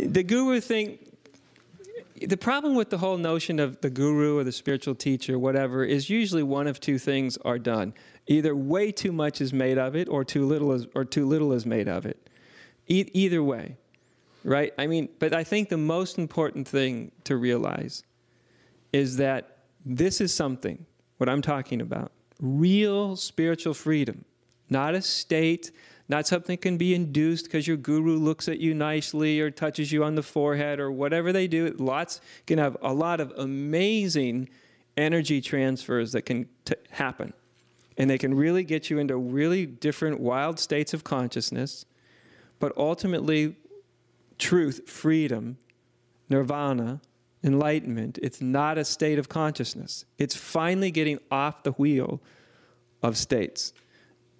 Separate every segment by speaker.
Speaker 1: The guru thing, the problem with the whole notion of the guru or the spiritual teacher, whatever, is usually one of two things are done. Either way too much is made of it, or too little is made of it. Either way, right? I mean, but I think the most important thing to realize is that this is something, what I'm talking about, real spiritual freedom, not a state, not something can be induced because your guru looks at you nicely or touches you on the forehead or whatever they do. Lots can have a lot of amazing energy transfers that can happen. And they can really get you into really different wild states of consciousness. But ultimately, truth, freedom, nirvana, enlightenment, it's not a state of consciousness. It's finally getting off the wheel of states.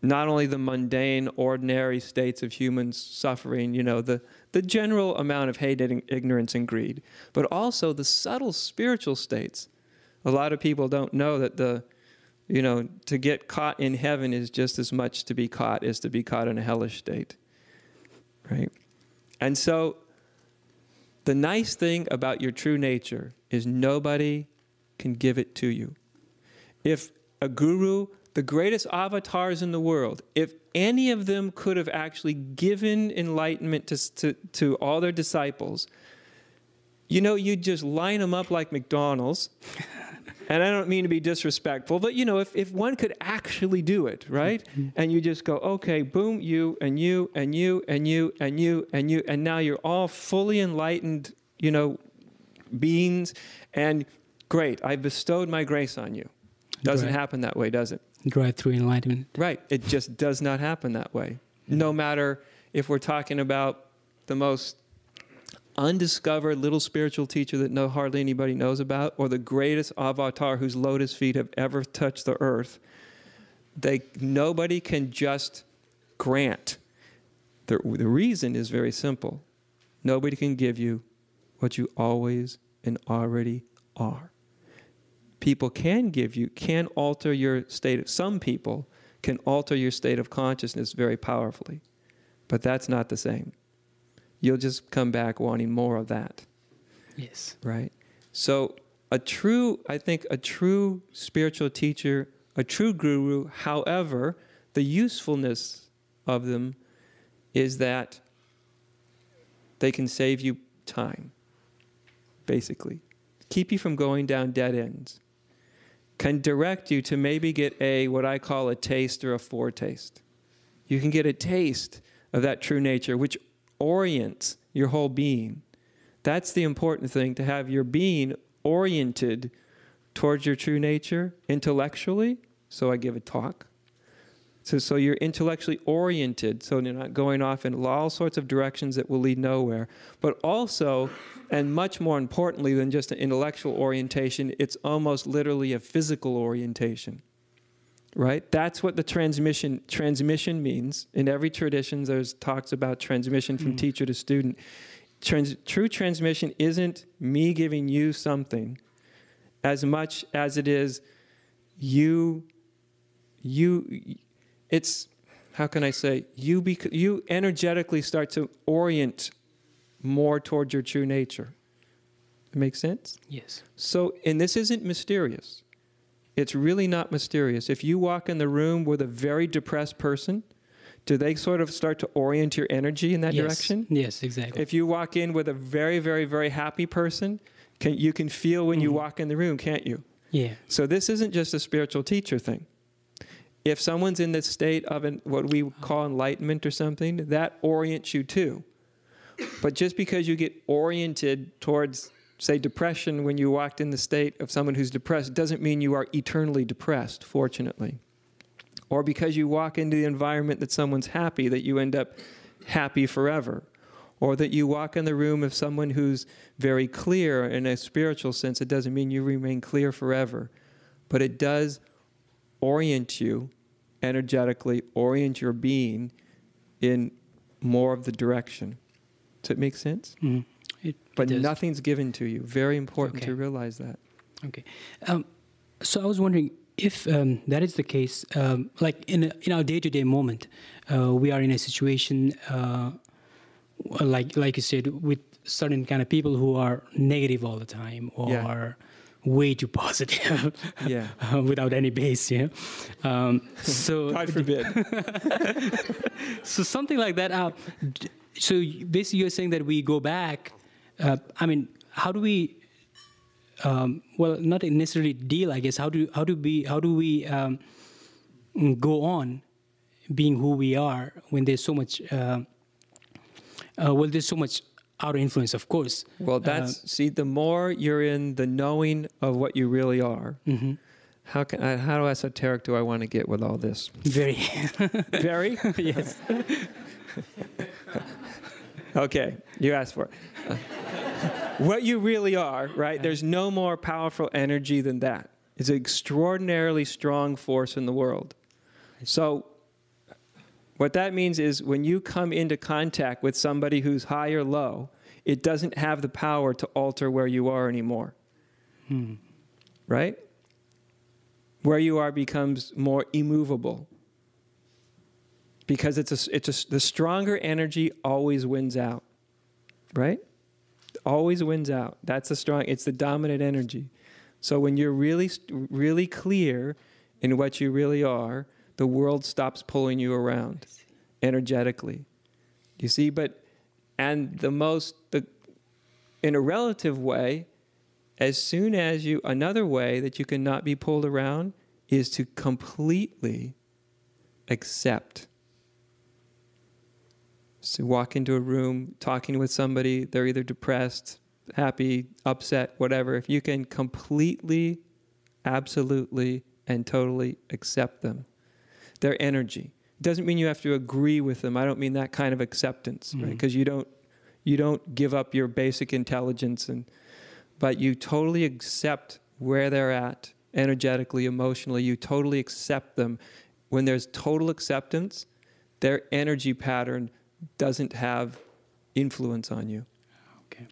Speaker 1: Not only the mundane, ordinary states of human suffering, you know, the general amount of hate, ignorance, and greed, but also the subtle spiritual states. A lot of people don't know that to get caught in heaven is just as much to be caught as to be caught in a hellish state, right? And so the nice thing about your true nature is nobody can give it to you. If a guru, the greatest avatars in the world, if any of them could have actually given enlightenment to all their disciples, you know, you'd just line them up like McDonald's. And I don't mean to be disrespectful, but, you know, if one could actually do it, right? And you just go, okay, boom, you, and you, and you, and you, and you, and you, and now you're all fully enlightened, you know, beings, and great, I bestowed my grace on you. Doesn't happen that way, does it?
Speaker 2: Right through enlightenment.
Speaker 1: Right. It just does not happen that way. No matter if we're talking about the most undiscovered little spiritual teacher that hardly anybody knows about, or the greatest avatar whose lotus feet have ever touched the earth, nobody can just grant. The reason is very simple. Nobody can give you what you always and already are. People can alter your state. Some people can alter your state of consciousness very powerfully, but that's not the same. You'll just come back wanting more of that.
Speaker 2: Yes.
Speaker 1: Right? So I think a true spiritual teacher, a true guru, however, the usefulness of them is that they can save you time, basically. Keep you from going down dead ends. Can direct you to maybe get what I call a taste or a foretaste. You can get a taste of that true nature, which orients your whole being. That's the important thing, to have your being oriented towards your true nature intellectually. So I give a talk. So you're intellectually oriented, so you're not going off in all sorts of directions that will lead nowhere. But also, and much more importantly than just an intellectual orientation, it's almost literally a physical orientation. Right? That's what the transmission means. In every tradition, there's talks about transmission from teacher to student. True transmission isn't me giving you something as much as it is it's, how can I say, you energetically start to orient more toward your true nature. It makes sense?
Speaker 2: Yes.
Speaker 1: So, and this isn't mysterious. It's really not mysterious. If you walk in the room with a very depressed person, do they sort of start to orient your energy in that direction?
Speaker 2: Yes, exactly.
Speaker 1: If you walk in with a very, very, very happy person, you can feel when you walk in the room, can't you?
Speaker 2: Yeah.
Speaker 1: So this isn't just a spiritual teacher thing. If someone's in this state of what we call enlightenment or something, that orients you too. But just because you get oriented towards, say, depression when you walked in the state of someone who's depressed doesn't mean you are eternally depressed, fortunately. Or because you walk into the environment that someone's happy, that you end up happy forever. Or that you walk in the room of someone who's very clear in a spiritual sense, it doesn't mean you remain clear forever. But it does orient you energetically, orient your being in more of the direction. Does it make sense? But nothing's given to you. Very important to realize that.
Speaker 2: Okay. So I was wondering if that is the case, like in our day-to-day moment, we are in a situation like you said, with certain kind of people who are negative all the time or are way too positive, without any base, so
Speaker 1: God forbid.
Speaker 2: So something like that. So basically, you're saying that we go back. I mean, how do we? Well, not necessarily deal, I guess. How do we go on being who we are when there's so much? There's so much outer influence, of course.
Speaker 1: Well, see, the more you're in the knowing of what you really are, how esoteric do I want to get with all this?
Speaker 2: Very.
Speaker 1: Very?
Speaker 2: Yes.
Speaker 1: Okay, you asked for it. What you really are, right? There's no more powerful energy than that. It's an extraordinarily strong force in the world. So what that means is when you come into contact with somebody who's high or low, it doesn't have the power to alter where you are anymore. Right? Where you are becomes more immovable. Because the stronger energy always wins out. Right? Always wins out. It's the dominant energy. So when you're really, really clear in what you really are, the world stops pulling you around energetically. You see, in a relative way, as soon as another way that you cannot be pulled around is to completely accept. So walk into a room, talking with somebody, they're either depressed, happy, upset, whatever. If you can completely, absolutely, and totally accept them, their energy. It doesn't mean you have to agree with them. I don't mean that kind of acceptance, right? Because you don't give up your basic intelligence, but you totally accept where they're at energetically, emotionally. You totally accept them. When there's total acceptance, their energy pattern doesn't have influence on you.
Speaker 2: Okay.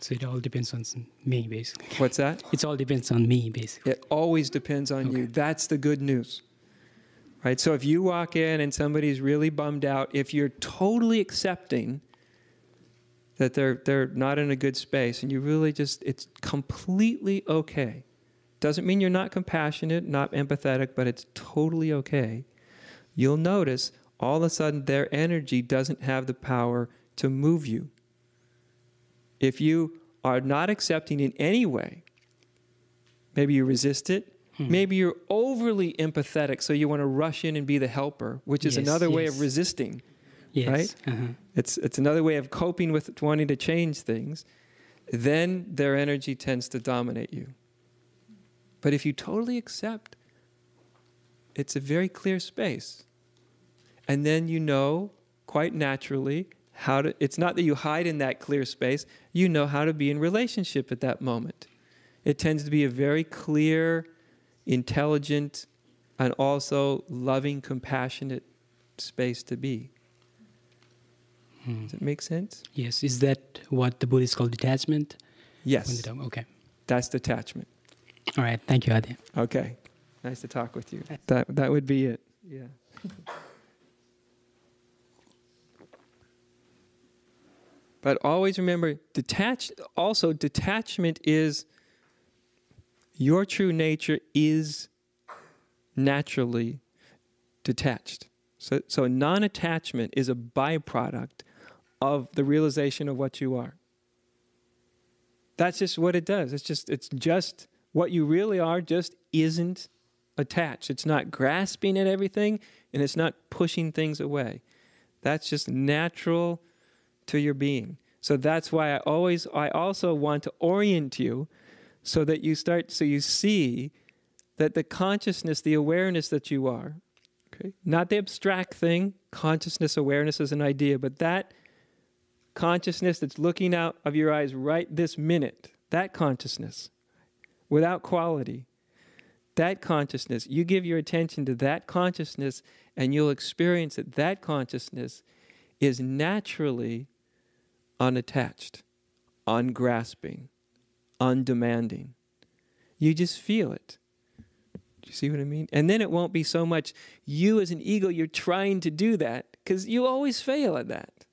Speaker 2: So it all depends on me, basically.
Speaker 1: What's that?
Speaker 2: It all depends on me, basically.
Speaker 1: It always depends on you. That's the good news. Right? So if you walk in and somebody's really bummed out, if you're totally accepting that they're not in a good space and you really it's completely okay. Doesn't mean you're not compassionate, not empathetic, but it's totally okay. You'll notice all of a sudden their energy doesn't have the power to move you. If you are not accepting in any way, maybe you resist it, maybe you're overly empathetic, so you want to rush in and be the helper, which is another way of resisting, right? It's another way of coping with wanting to change things. Then their energy tends to dominate you. But if you totally accept, it's a very clear space. And then you know, quite naturally, it's not that you hide in that clear space, you know how to be in relationship at that moment. It tends to be a very clear, intelligent, and also loving, compassionate space to be. Does it make sense?
Speaker 2: Yes. Is that what the Buddhists call detachment?
Speaker 1: Yes.
Speaker 2: Okay.
Speaker 1: That's detachment.
Speaker 2: All right. Thank you, Adi.
Speaker 1: Okay. Nice to talk with you. That would be it. Yeah. But always remember, detachment is, your true nature is naturally detached. So non-attachment is a byproduct of the realization of what you are. That's just what it does. It's just what you really are just isn't attached. It's not grasping at everything, and it's not pushing things away. That's just natural to your being. So that's why I also want to orient you so that you see that the consciousness, the awareness that you are, okay, not the abstract thing, consciousness, awareness is an idea, but that consciousness that's looking out of your eyes right this minute, that consciousness, without quality, that consciousness, you give your attention to that consciousness and you'll experience that consciousness is naturally unattached, ungrasping, undemanding. You just feel it. Do you see what I mean? And then it won't be so much you as an ego, you're trying to do that, because you always fail at that.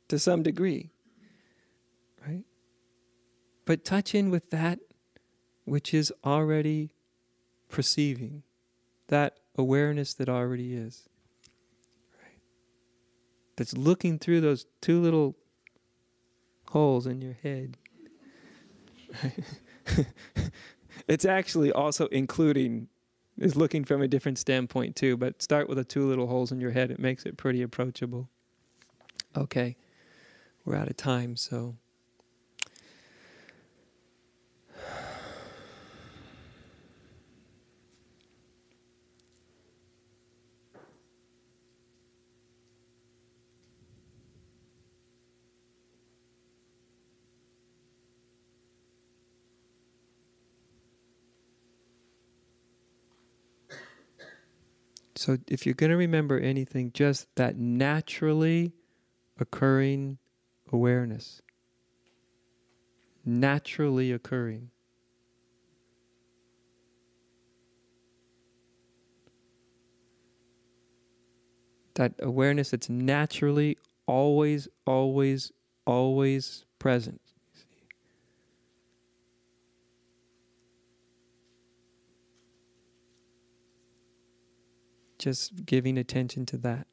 Speaker 1: to some degree, right? But touch in with that which is already perceiving, that awareness that already is, right? That's looking through those two little holes in your head. Right? It's actually also is looking from a different standpoint too, but start with the two little holes in your head. It makes it pretty approachable. Okay, we're out of time, so. So if you're going to remember anything, just that naturally occurring awareness. Naturally occurring. That awareness that's naturally always, always, always present. Just giving attention to that.